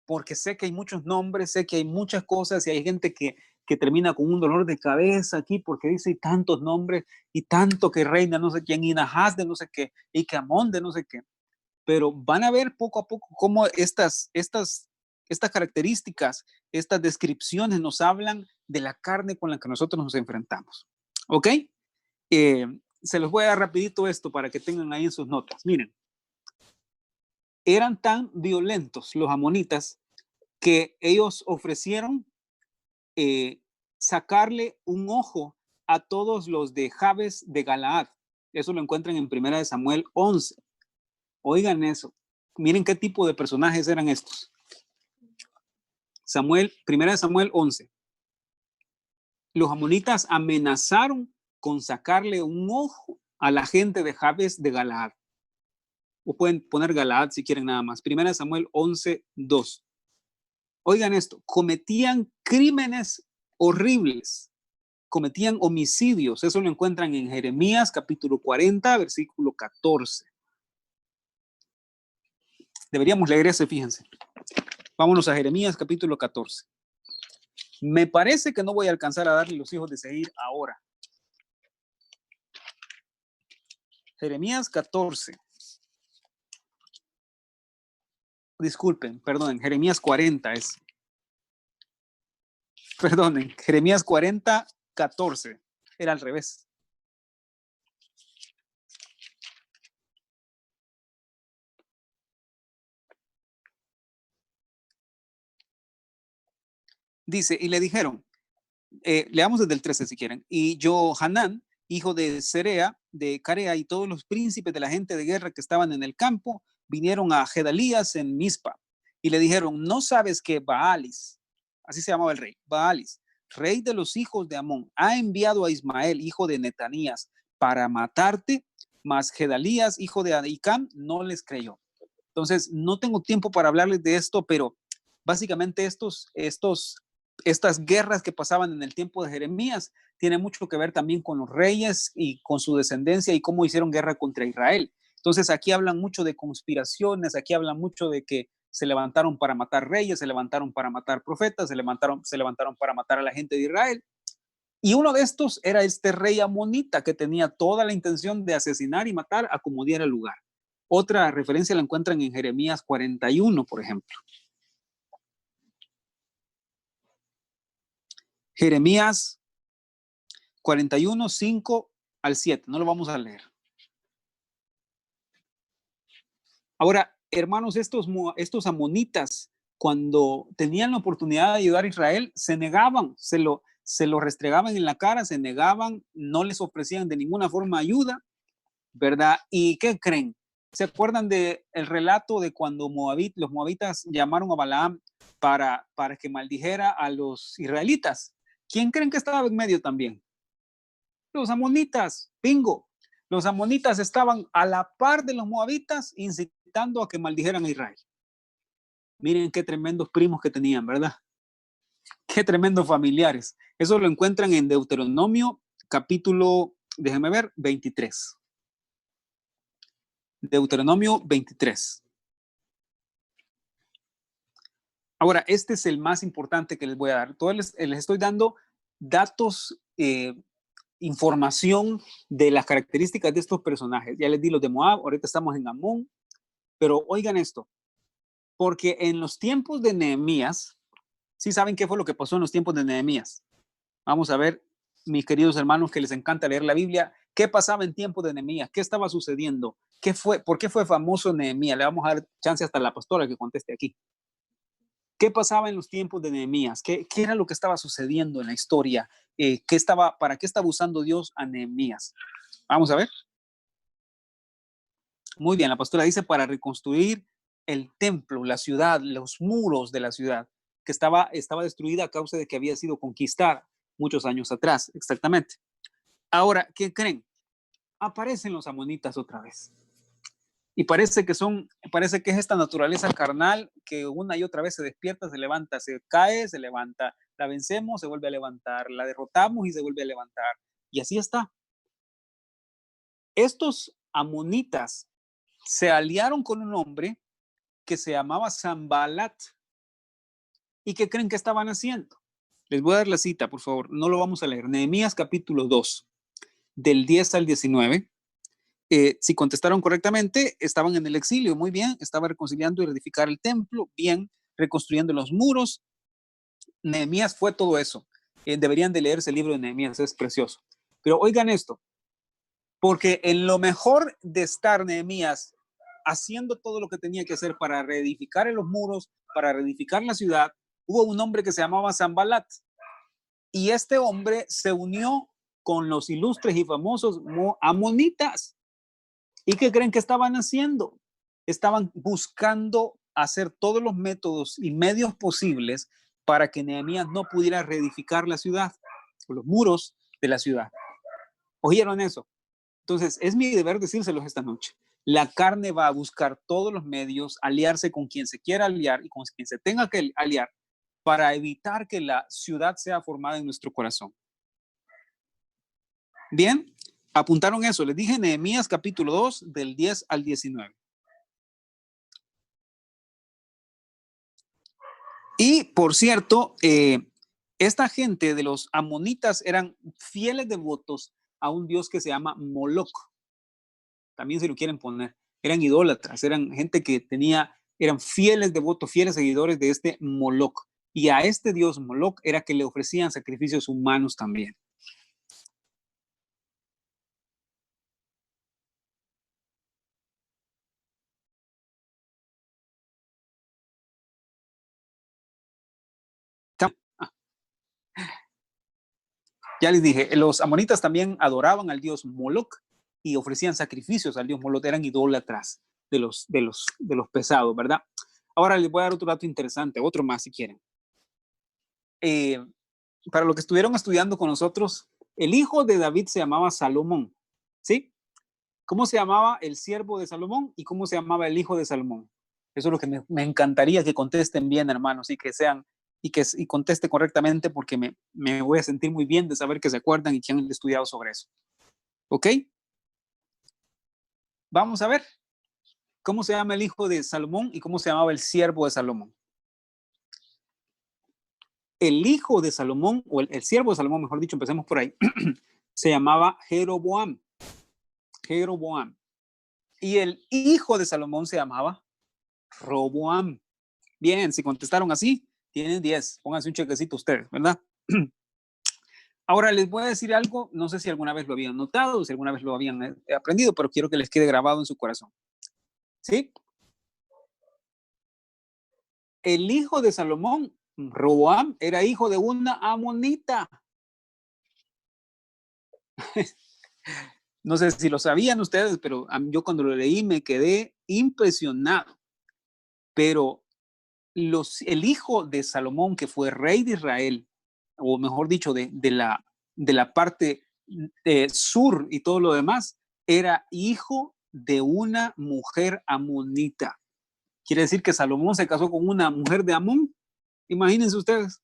porque sé que hay muchos nombres, sé que hay muchas cosas y hay gente que termina con un dolor de cabeza aquí porque dice tantos nombres y tanto que reina no sé quién, y Nahas de no sé qué, y que Amón de no sé qué. Pero van a ver poco a poco cómo estas características, estas descripciones nos hablan de la carne con la que nosotros nos enfrentamos. ¿Ok? Se los voy a dar rapidito esto para que tengan ahí en sus notas. Miren, eran tan violentos los amonitas que ellos ofrecieron sacarle un ojo a todos los de Jabes de Galaad. Eso lo encuentran en 1 de Samuel 11. Oigan eso. Miren qué tipo de personajes eran estos. 1 de Samuel 11. Los amonitas amenazaron con sacarle un ojo a la gente de Jabes de Galaad. O pueden poner Galaad si quieren nada más. 1 de Samuel 11, 2. Oigan esto, cometían crímenes horribles, cometían homicidios. Eso lo encuentran en Jeremías capítulo 40, versículo 14. Deberíamos leer ese, fíjense. Vámonos a Jeremías capítulo 14. Me parece que no voy a alcanzar a darle los hijos de Seir ahora. Jeremías 14. Disculpen, perdonen, Jeremías 40 es. Perdonen, Jeremías 40, 14. Era al revés. Dice, y le dijeron, leamos desde el 13 si quieren, y Johanán, hijo de Serea, de Carea, y todos los príncipes de la gente de guerra que estaban en el campo, vinieron a Gedalías en Mizpa, y le dijeron, ¿no sabes que Baalis, así se llamaba el rey, Baalis, rey de los hijos de Amón, ha enviado a Ismael, hijo de Netanías, para matarte? Mas Gedalías, hijo de Ahicam, no les creyó. Entonces, no tengo tiempo para hablarles de esto, pero básicamente estas guerras que pasaban en el tiempo de Jeremías tienen mucho que ver también con los reyes y con su descendencia y cómo hicieron guerra contra Israel. Entonces, aquí hablan mucho de conspiraciones, aquí hablan mucho de que se levantaron para matar reyes, se levantaron para matar profetas, se levantaron para matar a la gente de Israel. Y uno de estos era este rey amonita que tenía toda la intención de asesinar y matar a como diera lugar. Otra referencia la encuentran en Jeremías 41, por ejemplo. Jeremías 41, 5 al 7. No lo vamos a leer. Ahora, hermanos, estos amonitas, cuando tenían la oportunidad de ayudar a Israel, se negaban, se lo restregaban en la cara, se negaban, no les ofrecían de ninguna forma ayuda, ¿verdad? ¿Y qué creen? ¿Se acuerdan del relato de cuando los moabitas llamaron a Balaam para que maldijera a los israelitas? ¿Quién creen que estaba en medio también? Los amonitas, bingo. Los amonitas estaban a la par de los moabitas incitando a que maldijeran a Israel. Miren qué tremendos primos que tenían, ¿verdad? Qué tremendos familiares. Eso lo encuentran en Deuteronomio capítulo, déjenme ver, 23. Deuteronomio 23. Ahora, este es el más importante que les voy a dar. Les estoy dando datos información de las características de estos personajes. Ya les di los de Moab, ahorita estamos en Amón, pero oigan esto, porque en los tiempos de Nehemías, ¿sí saben qué fue lo que pasó en los tiempos de Nehemías? Vamos a ver, mis queridos hermanos que les encanta leer la Biblia, ¿qué pasaba en tiempos de Nehemías? ¿Qué estaba sucediendo? ¿Qué fue? ¿Por qué fue famoso Nehemías? Le vamos a dar chance hasta a la pastora que conteste aquí. ¿Qué pasaba en los tiempos de Nehemías? ¿Qué era lo que estaba sucediendo en la historia? ¿Para qué estaba usando Dios a Nehemías? Vamos a ver. Muy bien, la pastora dice para reconstruir el templo, la ciudad, los muros de la ciudad, que estaba destruida a causa de que había sido conquistada muchos años atrás, exactamente. Ahora, ¿qué creen? Aparecen los amonitas otra vez. Y parece que es esta naturaleza carnal que una y otra vez se despierta, se levanta, se cae, se levanta, la vencemos, se vuelve a levantar, la derrotamos y se vuelve a levantar. Y así está. Estos amonitas se aliaron con un hombre que se llamaba Sanbalat. ¿Y qué creen que estaban haciendo? Les voy a dar la cita, por favor, no lo vamos a leer. Nehemías capítulo 2, del 10 al 19. Si contestaron correctamente, estaban en el exilio, muy bien, estaba reconciliando y reedificar el templo, bien, reconstruyendo los muros. Nehemías fue todo eso. Deberían de leerse el libro de Nehemías, es precioso. Pero oigan esto, porque en lo mejor de estar Nehemías haciendo todo lo que tenía que hacer para reedificar los muros, para reedificar la ciudad, hubo un hombre que se llamaba Sanbalat. Y este hombre se unió con los ilustres y famosos amonitas. ¿Y qué creen que estaban haciendo? Estaban buscando hacer todos los métodos y medios posibles para que Nehemías no pudiera reedificar la ciudad, o los muros de la ciudad. ¿Oyeron eso? Entonces, es mi deber decírselos esta noche. La carne va a buscar todos los medios, aliarse con quien se quiera aliar y con quien se tenga que aliar para evitar que la ciudad sea formada en nuestro corazón. Bien, apuntaron eso. Les dije Nehemías capítulo 2, del 10 al 19. Y por cierto, esta gente de los amonitas eran fieles devotos a un dios que se llama Moloch. También se lo quieren poner. Eran idólatras, eran gente que eran fieles devotos, fieles seguidores de este Moloch. Y a este dios Moloch era que le ofrecían sacrificios humanos también. Ya les dije, los amonitas también adoraban al dios Moloch y ofrecían sacrificios al dios Moloch, eran idólatras de los pesados, ¿verdad? Ahora les voy a dar otro dato interesante, otro más si quieren. Para los que estuvieron estudiando con nosotros, el hijo de David se llamaba Salomón, ¿sí? ¿Cómo se llamaba el siervo de Salomón y cómo se llamaba el hijo de Salomón? Eso es lo que me encantaría que contesten bien, hermanos, y que sean y conteste correctamente porque me voy a sentir muy bien de saber que se acuerdan y que han estudiado sobre eso. ¿Ok? Vamos a ver cómo se llama el hijo de Salomón y cómo se llamaba el siervo de Salomón. El hijo de Salomón, o el siervo de Salomón, mejor dicho, empecemos por ahí, se llamaba Jeroboam. Jeroboam. Y el hijo de Salomón se llamaba Roboam. Bien, si contestaron así, tienen 10. Pónganse un chequecito ustedes, ¿verdad? Ahora les voy a decir algo, no sé si alguna vez lo habían notado o si alguna vez lo habían aprendido, pero quiero que les quede grabado en su corazón. ¿Sí? El hijo de Salomón, Roboam, era hijo de una amonita. No sé si lo sabían ustedes, pero yo cuando lo leí me quedé impresionado. Pero el hijo de Salomón, que fue rey de Israel, o mejor dicho, de la parte sur y todo lo demás, era hijo de una mujer amonita. Quiere decir que Salomón se casó con una mujer de Amón. Imagínense ustedes.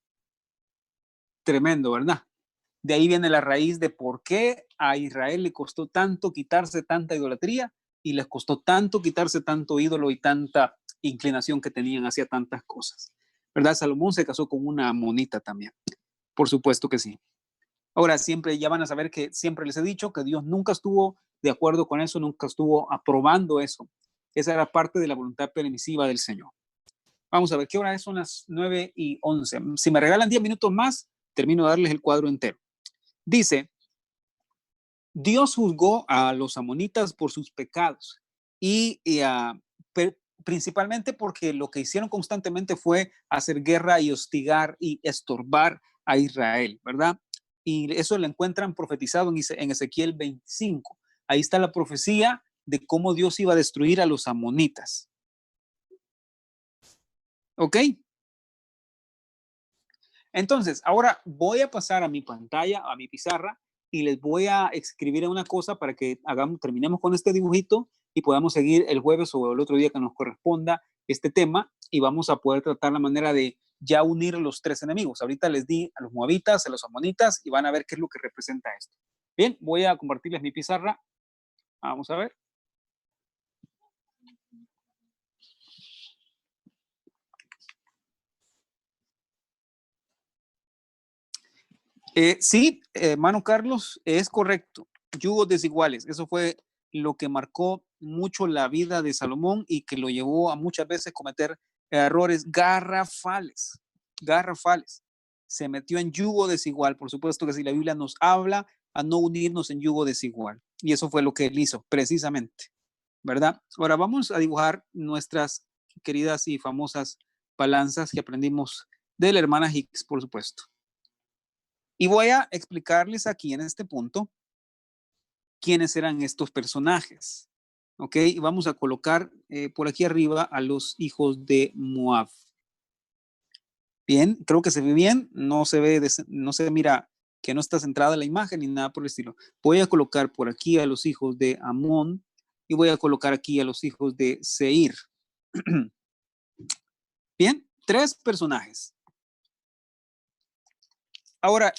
Tremendo, ¿verdad? De ahí viene la raíz de por qué a Israel le costó tanto quitarse tanta idolatría y les costó tanto quitarse tanto ídolo y tanta inclinación que tenían hacia tantas cosas. ¿Verdad? Salomón se casó con una amonita también. Por supuesto que sí. Ahora, siempre ya van a saber que siempre les he dicho que Dios nunca estuvo de acuerdo con eso, nunca estuvo aprobando eso. Esa era parte de la voluntad permisiva del Señor. Vamos a ver, ¿qué hora es? Son las 9:11. Si me regalan 10 minutos más, termino de darles el cuadro entero. Dice, Dios juzgó a los amonitas por sus pecados y principalmente porque lo que hicieron constantemente fue hacer guerra y hostigar y estorbar a Israel, ¿verdad? Y eso lo encuentran profetizado en Ezequiel 25. Ahí está la profecía de cómo Dios iba a destruir a los amonitas. ¿Ok? Entonces, ahora voy a pasar a mi pantalla, a mi pizarra, y les voy a escribir una cosa para que terminemos con este dibujito y podamos seguir el jueves o el otro día que nos corresponda este tema y vamos a poder tratar la manera de ya unir los tres enemigos. Ahorita les di a los moabitas, a los amonitas y van a ver qué es lo que representa esto. Bien, voy a compartirles mi pizarra. Vamos a ver. Sí, hermano Carlos, es correcto. Yugos desiguales. Eso fue lo que marcó mucho la vida de Salomón y que lo llevó a muchas veces cometer errores garrafales. Garrafales. Se metió en yugo desigual. Por supuesto que si la Biblia nos habla a no unirnos en yugo desigual. Y eso fue lo que él hizo, precisamente. ¿Verdad? Ahora vamos a dibujar nuestras queridas y famosas balanzas que aprendimos de la hermana Hicks, por supuesto. Y voy a explicarles aquí en este punto quiénes eran estos personajes. ¿Ok? Y vamos a colocar por aquí arriba a los hijos de Moab. Bien, creo que se ve bien, no se ve, no se mira que no está centrada la imagen ni nada por el estilo. Voy a colocar por aquí a los hijos de Amón y voy a colocar aquí a los hijos de Seir. Bien, tres personajes. Ahora,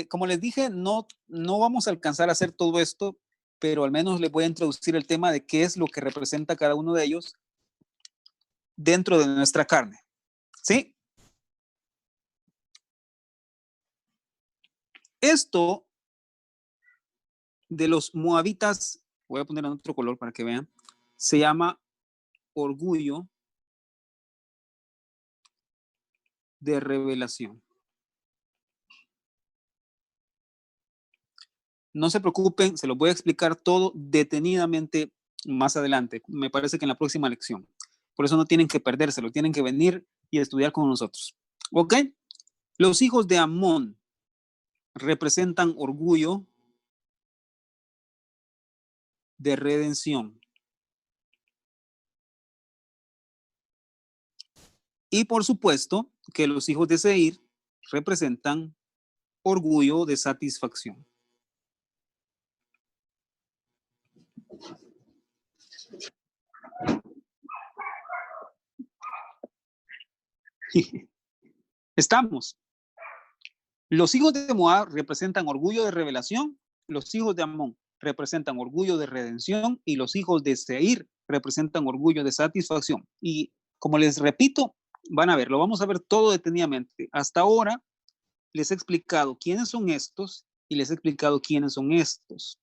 como les dije, no vamos a alcanzar a hacer todo esto, pero al menos les voy a introducir el tema de qué es lo que representa cada uno de ellos dentro de nuestra carne. ¿Sí? Esto de los moabitas, voy a poner en otro color para que vean, se llama orgullo de revelación. No se preocupen, se los voy a explicar todo detenidamente más adelante. Me parece que en la próxima lección. Por eso no tienen que perdérselo, tienen que venir y estudiar con nosotros. ¿Ok? Los hijos de Amón representan orgullo de redención. Y por supuesto que los hijos de Seir representan orgullo de satisfacción. Estamos. Los hijos de Moab representan orgullo de revelación, los hijos de Amón representan orgullo de redención y los hijos de Seir representan orgullo de satisfacción. Y como les repito, van a ver, lo vamos a ver todo detenidamente. Hasta ahora les he explicado quiénes son estos y les he explicado quiénes son estos,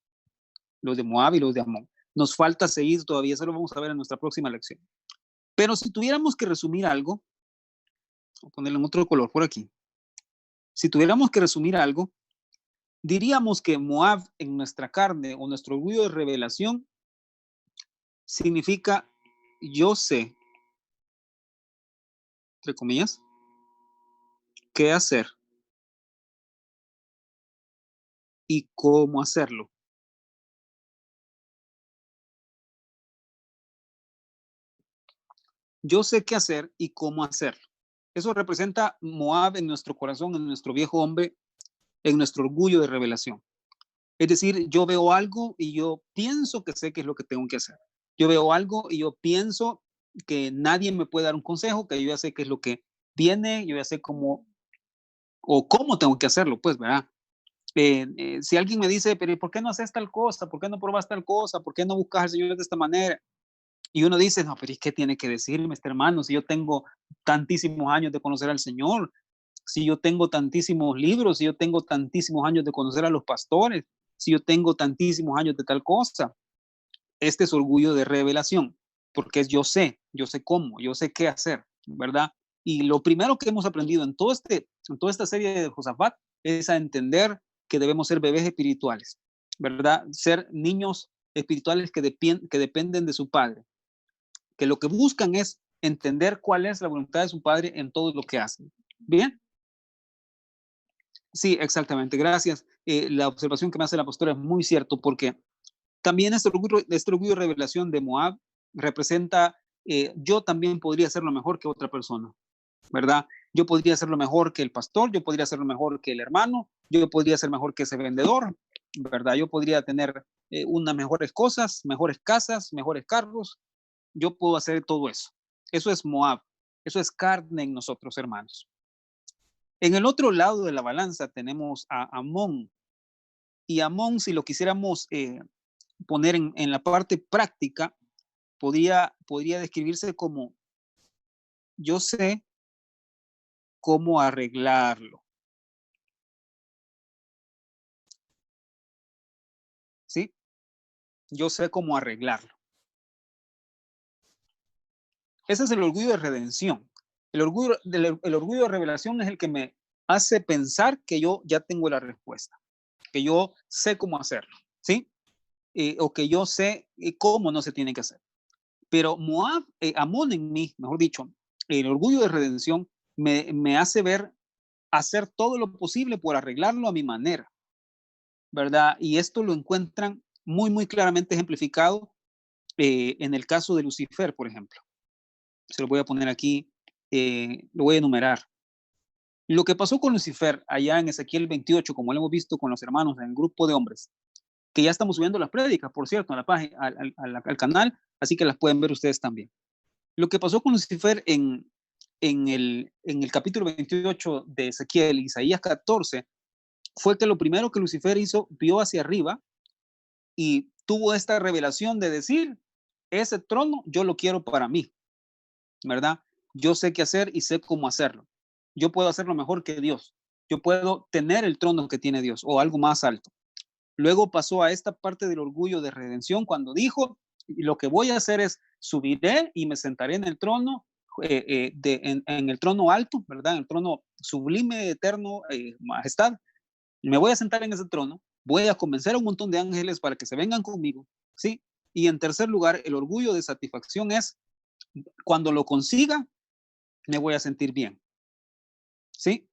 los de Moab y los de Amón. Nos falta Seir todavía, eso lo vamos a ver en nuestra próxima lección. Pero si tuviéramos que resumir algo, voy a ponerlo en otro color por aquí. Si tuviéramos que resumir algo, diríamos que Moab en nuestra carne o nuestro orgullo de revelación significa yo sé, entre comillas, qué hacer y cómo hacerlo. Yo sé qué hacer y cómo hacerlo. Eso representa Moab en nuestro corazón, en nuestro viejo hombre, en nuestro orgullo de revelación. Es decir, yo veo algo y yo pienso que sé qué es lo que tengo que hacer. Yo veo algo y yo pienso que nadie me puede dar un consejo, que yo ya sé qué es lo que viene, yo ya sé cómo o cómo tengo que hacerlo, pues, ¿verdad? Si alguien me dice, pero ¿por qué no haces tal cosa? ¿Por qué no pruebas tal cosa? ¿Por qué no buscas al Señor de esta manera? Y uno dice, no, pero ¿y qué tiene que decirme este hermano si yo tengo tantísimos años de conocer al Señor? si yo tengo tantísimos libros, si yo tengo tantísimos años de conocer a los pastores, si yo tengo tantísimos años de tal cosa? Este es orgullo de revelación, porque es yo sé cómo, yo sé qué hacer, ¿verdad? Y lo primero que hemos aprendido en toda esta serie de Josafat es a entender que debemos ser bebés espirituales, ¿verdad? Ser niños espirituales que dependen de su padre, que lo que buscan es entender cuál es la voluntad de su padre en todo lo que hacen. ¿Bien? Sí, exactamente. Gracias. La observación que me hace la pastora es muy cierto, porque también este orgullo de revelación de Moab representa, yo también podría hacerlo mejor que otra persona, ¿verdad? Yo podría hacerlo mejor que el pastor, yo podría hacerlo mejor que el hermano, yo podría ser mejor que ese vendedor, ¿verdad? Yo podría tener unas mejores cosas, mejores casas, mejores carros. Yo puedo hacer todo eso. Eso es Moab. Eso es carne en nosotros, hermanos. En el otro lado de la balanza tenemos a Amón. Y Amón, si lo quisiéramos poner en la parte práctica, podría describirse como yo sé cómo arreglarlo, ¿sí? Yo sé cómo arreglarlo. Ese es el orgullo de redención. El orgullo de revelación es el que me hace pensar que yo ya tengo la respuesta, que yo sé cómo hacerlo, ¿sí? O que yo sé cómo no se tiene que hacer. Pero Moab, Amón en mí, mejor dicho, el orgullo de redención me hace ver hacer todo lo posible por arreglarlo a mi manera, ¿verdad? Y esto lo encuentran muy, muy claramente ejemplificado en el caso de Lucifer, por ejemplo. Se lo voy a poner aquí, lo voy a enumerar. Lo que pasó con Lucifer allá en Ezequiel 28, como lo hemos visto con los hermanos en el grupo de hombres, que ya estamos subiendo las prédicas, por cierto, a la página, al canal, así que las pueden ver ustedes también. Lo que pasó con Lucifer en el capítulo 28 de Ezequiel, Isaías 14, fue que lo primero que Lucifer hizo, vio hacia arriba y tuvo esta revelación de decir, ese trono yo lo quiero para mí, ¿verdad? Yo sé qué hacer y sé cómo hacerlo. Yo puedo hacerlo mejor que Dios. Yo puedo tener el trono que tiene Dios o algo más alto. Luego pasó a esta parte del orgullo de redención cuando dijo, lo que voy a hacer es subiré y me sentaré en el trono, en el trono alto, ¿verdad? En el trono sublime, eterno, majestad. Me voy a sentar en ese trono, voy a convencer a un montón de ángeles para que se vengan conmigo, ¿sí? Y en tercer lugar, el orgullo de satisfacción es, cuando lo consiga, me voy a sentir bien, ¿sí?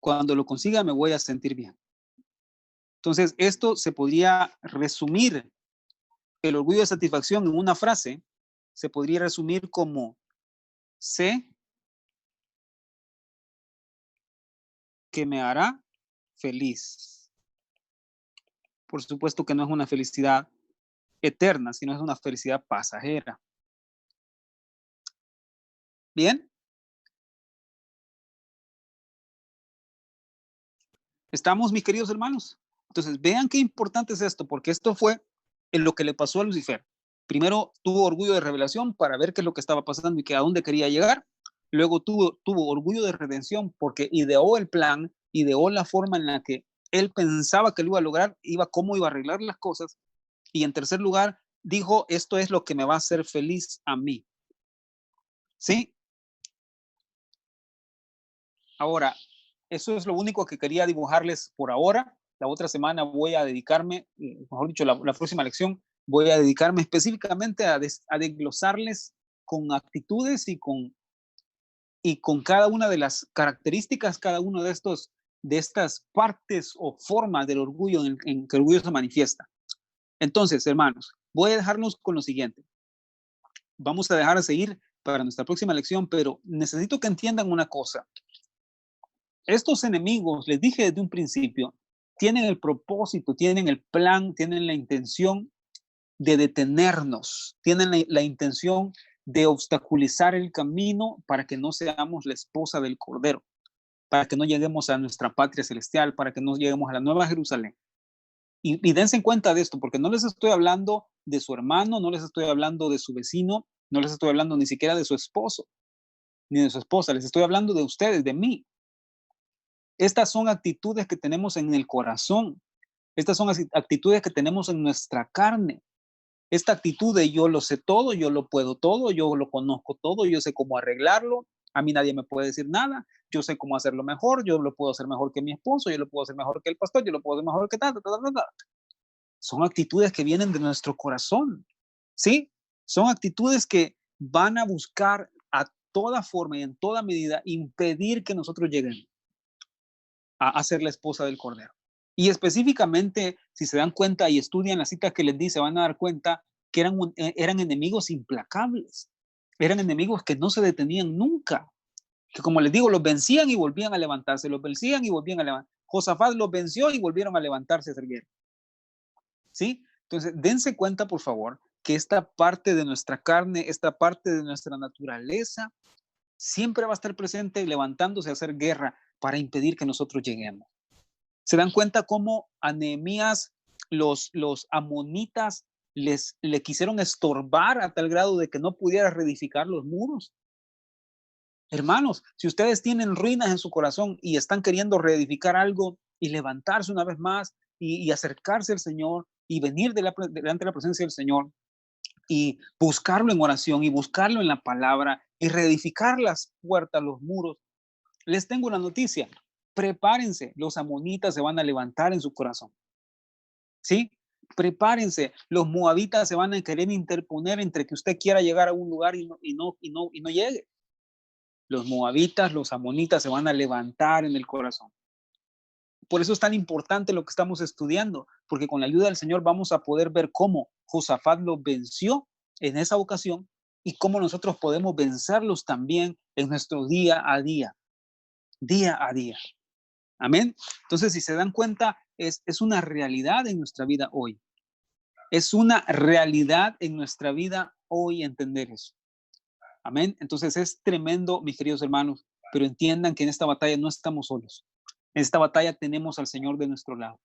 Cuando lo consiga, me voy a sentir bien. Entonces, esto se podría resumir, el orgullo de satisfacción en una frase, se podría resumir como, sé que me hará feliz. Por supuesto que no es una felicidad eterna, sino es una felicidad pasajera. Bien, ¿estamos, mis queridos hermanos? Entonces, vean qué importante es esto, porque esto fue en lo que le pasó a Lucifer. Primero tuvo orgullo de revelación para ver qué es lo que estaba pasando y que a dónde quería llegar. Luego tuvo orgullo de redención porque ideó el plan, ideó la forma en la que él pensaba que lo iba a lograr, cómo iba a arreglar las cosas. Y en tercer lugar, dijo, esto es lo que me va a hacer feliz a mí. ¿Sí? Ahora, eso es lo único que quería dibujarles por ahora. La otra semana voy a dedicarme, mejor dicho, la próxima lección, voy a dedicarme específicamente a desglosarles con actitudes y con cada una de las características, cada uno de estas partes o formas del orgullo en que el orgullo se manifiesta. Entonces, hermanos, voy a dejarnos con lo siguiente. Vamos a dejar de seguir para nuestra próxima lección, pero necesito que entiendan una cosa. Estos enemigos, les dije desde un principio, tienen el propósito, tienen el plan, tienen la intención de detenernos, tienen la intención de obstaculizar el camino para que no seamos la esposa del Cordero, para que no lleguemos a nuestra patria celestial, para que no lleguemos a la Nueva Jerusalén. Y dense cuenta de esto, porque no les estoy hablando de su hermano, no les estoy hablando de su vecino, no les estoy hablando ni siquiera de su esposo, ni de su esposa, les estoy hablando de ustedes, de mí. Estas son actitudes que tenemos en el corazón. Estas son actitudes que tenemos en nuestra carne. Esta actitud de yo lo sé todo, yo lo puedo todo, yo lo conozco todo, yo sé cómo arreglarlo, a mí nadie me puede decir nada, yo sé cómo hacerlo mejor, yo lo puedo hacer mejor que mi esposo, yo lo puedo hacer mejor que el pastor, yo lo puedo hacer mejor que tal, tal, tal, tal, tal. Son actitudes que vienen de nuestro corazón, ¿sí? Son actitudes que van a buscar a toda forma y en toda medida impedir que nosotros lleguemos a ser la esposa del Cordero. Y específicamente, si se dan cuenta y estudian las citas que les di, se van a dar cuenta que eran enemigos implacables, eran enemigos que no se detenían nunca, que como les digo, los vencían y volvían a levantarse, los vencían y volvían a levantarse. Josafat los venció y volvieron a levantarse a hacer guerra. ¿Sí? Entonces, dense cuenta, por favor, que esta parte de nuestra carne, esta parte de nuestra naturaleza, siempre va a estar presente levantándose a hacer guerra para impedir que nosotros lleguemos. Se dan cuenta cómo a Nehemías los amonitas le quisieron estorbar a tal grado de que no pudiera reedificar los muros. Hermanos, si ustedes tienen ruinas en su corazón y están queriendo reedificar algo y levantarse una vez más y acercarse al Señor y venir delante de la presencia del Señor y buscarlo en oración y buscarlo en la palabra y reedificar las puertas, los muros, les tengo una noticia. Prepárense, los amonitas se van a levantar en su corazón. ¿Sí? Prepárense, los moabitas se van a querer interponer entre que usted quiera llegar a un lugar y no llegue. Los moabitas, los amonitas se van a levantar en el corazón. Por eso es tan importante lo que estamos estudiando, porque con la ayuda del Señor vamos a poder ver cómo Josafat los venció en esa ocasión y cómo nosotros podemos vencerlos también en nuestro día a día. Día a día. Amén. Entonces, si se dan cuenta, es una realidad en nuestra vida hoy. Es una realidad en nuestra vida hoy entender eso. Amén. Entonces es tremendo, mis queridos hermanos, pero entiendan que en esta batalla no estamos solos. En esta batalla tenemos al Señor de nuestro lado.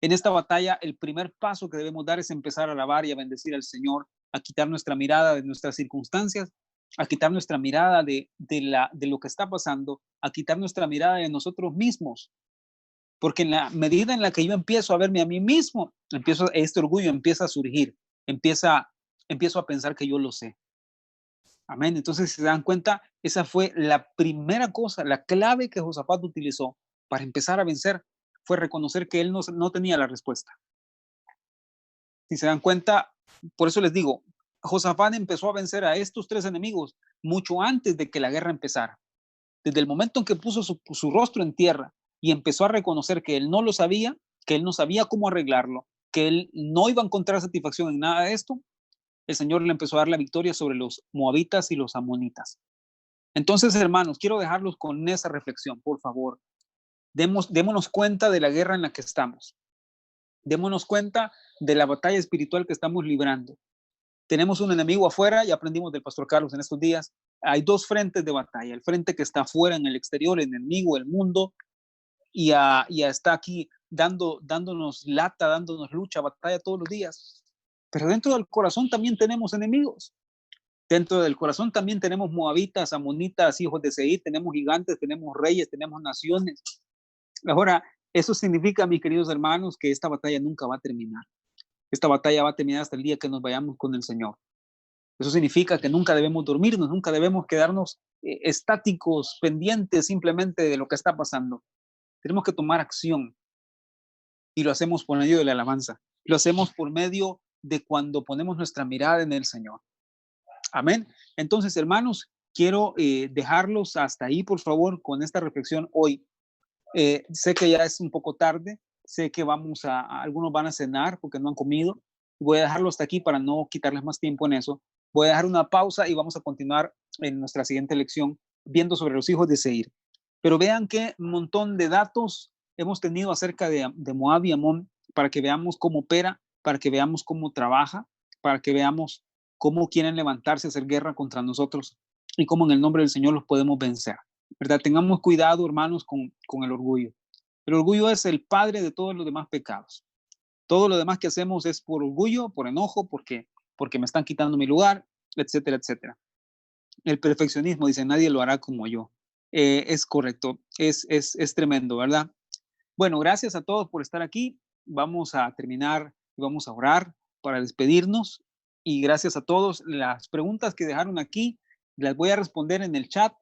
En esta batalla, el primer paso que debemos dar es empezar a alabar y a bendecir al Señor, a quitar nuestra mirada de nuestras circunstancias, a quitar nuestra mirada de lo que está pasando, a quitar nuestra mirada de nosotros mismos. Porque en la medida en la que yo empiezo a verme a mí mismo, este orgullo empieza a surgir, empiezo a pensar que yo lo sé. Amén. Entonces, si se dan cuenta, esa fue la primera cosa, la clave que Josafat utilizó para empezar a vencer, fue reconocer que él no tenía la respuesta. Si se dan cuenta, por eso les digo, Josafat empezó a vencer a estos tres enemigos mucho antes de que la guerra empezara. Desde el momento en que puso su rostro en tierra y empezó a reconocer que él no lo sabía, que él no sabía cómo arreglarlo, que él no iba a encontrar satisfacción en nada de esto, el Señor le empezó a dar la victoria sobre los moabitas y los amonitas. Entonces, hermanos, quiero dejarlos con esa reflexión, por favor. Démonos cuenta de la guerra en la que estamos. Démonos cuenta de la batalla espiritual que estamos librando. Tenemos un enemigo afuera, y aprendimos del pastor Carlos en estos días. Hay dos frentes de batalla. El frente que está afuera, en el exterior, el enemigo, el mundo, y está aquí dándonos lata, dándonos lucha, batalla todos los días. Pero dentro del corazón también tenemos enemigos. Dentro del corazón también tenemos moabitas, amonitas, hijos de Seir, tenemos gigantes, tenemos reyes, tenemos naciones. Ahora, eso significa, mis queridos hermanos, que esta batalla nunca va a terminar. Esta batalla va a terminar hasta el día que nos vayamos con el Señor. Eso significa que nunca debemos dormirnos, nunca debemos quedarnos estáticos, pendientes simplemente de lo que está pasando. Tenemos que tomar acción y lo hacemos por medio de la alabanza. Lo hacemos por medio de cuando ponemos nuestra mirada en el Señor. Amén. Entonces, hermanos, quiero dejarlos hasta ahí, por favor, con esta reflexión hoy. Sé que ya es un poco tarde, sé que algunos van a cenar porque no han comido. Voy a dejarlo hasta aquí para no quitarles más tiempo en eso. Voy a dejar una pausa y vamos a continuar en nuestra siguiente lección viendo sobre los hijos de Seir. Pero vean qué montón de datos hemos tenido acerca de Moab y Amón para que veamos cómo opera, para que veamos cómo trabaja, para que veamos cómo quieren levantarse a hacer guerra contra nosotros y cómo en el nombre del Señor los podemos vencer. ¿Verdad? Tengamos cuidado, hermanos, con el orgullo. El orgullo es el padre de todos los demás pecados. Todo lo demás que hacemos es por orgullo, por enojo, porque me están quitando mi lugar, etcétera, etcétera. El perfeccionismo dice, nadie lo hará como yo. Es correcto, es tremendo, ¿verdad? Bueno, gracias a todos por estar aquí. Vamos a terminar y vamos a orar para despedirnos. Y gracias a todos. Las preguntas que dejaron aquí las voy a responder en el chat